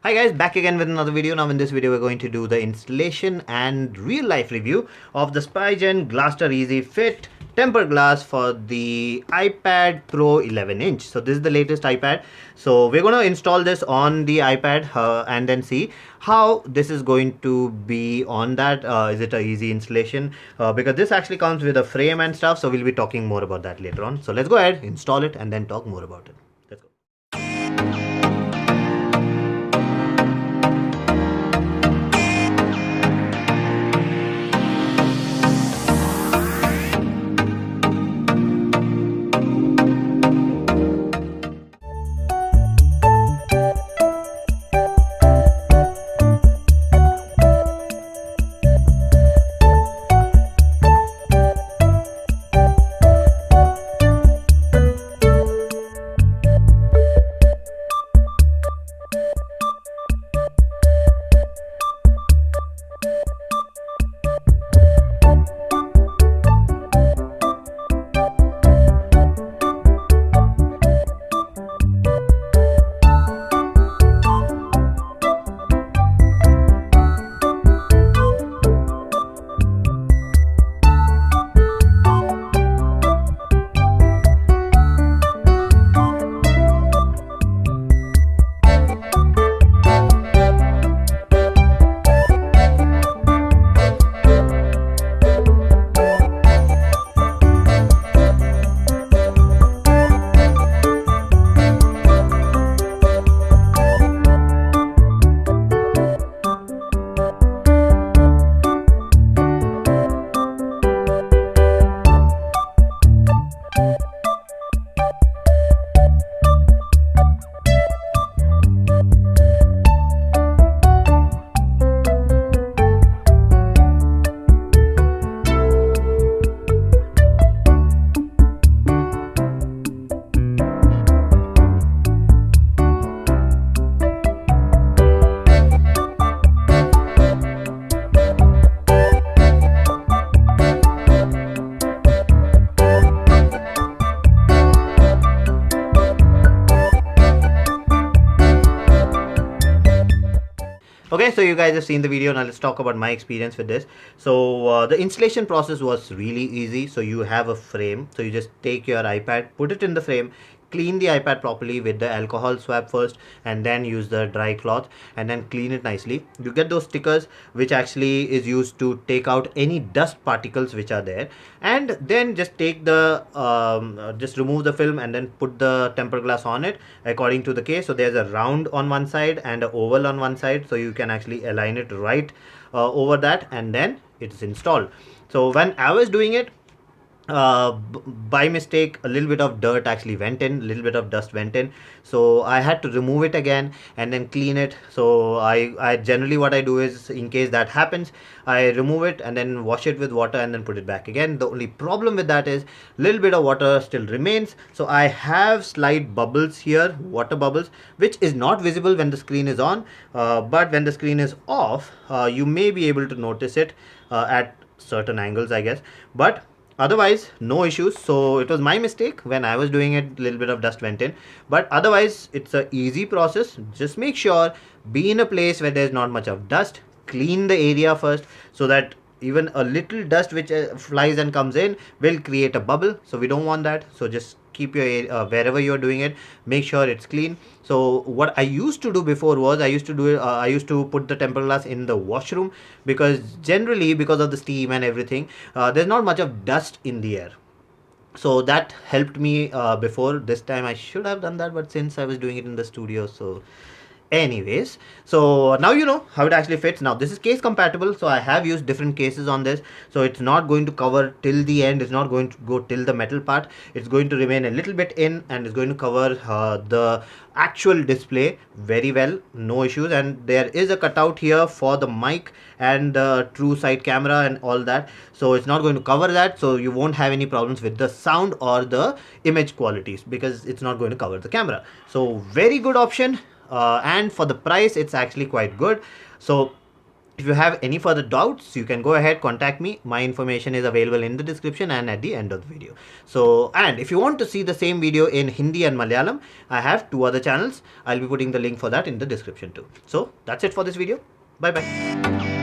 Hi guys, back again with another video. Now in this video we're going to do the installation and real life review of the Spigen Glaster Easy Fit tempered glass for the iPad Pro 11 inch. So this is the latest iPad. So we're going to install this on the iPad and then see how this is going to be on that. Is it an easy installation? Because this actually comes with a frame and stuff. So we'll be talking more about that later on. So let's go ahead, install it and then talk more about it. Let's go. Okay, so you guys have seen the video. Now let's talk about my experience with this. So the installation process was really easy. So you have a frame. So you just take your iPad, put it in the frame, clean the iPad properly with the alcohol swab first, and then use the dry cloth and then clean it nicely. You get those stickers which actually is used to take out any dust particles which are there, and then just take the just remove the film and then put the tempered glass on it according to the case. So there's a round on one side and an oval on one side, so you can actually align it right over that, and then it's installed. So when I was doing it, by mistake a little bit of dirt actually went in, a little bit of dust went in, so I had to remove it again and then clean it. So I generally, what I do is, in case that happens, I remove it and then wash it with water and then put it back again. The only problem with that is little bit of water still remains, so I have slight bubbles here, water bubbles, which is not visible when the screen is on, but when the screen is off, you may be able to notice it at certain angles, I guess, but otherwise no issues. So it was my mistake when I was doing it, a little bit of dust went in, but otherwise it's a easy process. Just make sure be in a place where there's not much of dust, clean the area first, so that even a little dust which flies and comes in will create a bubble, so we don't want that. So just keep your wherever you're doing it, make sure it's clean. So what I used to do before was, I used to put the tempered glass in the washroom, because generally, because of the steam and everything, there's not much of dust in the air. So that helped me before. This time I should have done that, but since I was doing it in the studio, so anyways, so now you know how it actually fits. Now this is case compatible, so I have used different cases on this, so it's not going to cover till the end, it's not going to go till the metal part, it's going to remain a little bit in, and it's going to cover the actual display very well, no issues. And there is a cutout here for the mic and the true side camera and all that, so it's not going to cover that, so you won't have any problems with the sound or the image qualities, because it's not going to cover the camera. So very good option, and for the price it's actually quite good. So If you have any further doubts, you can go ahead, contact me. My information is available in the description and at the end of the video. So, and if you want to see the same video in Hindi and Malayalam, I have 2 other channels. I'll be putting the link for that in the description too. So that's it for this video. Bye bye.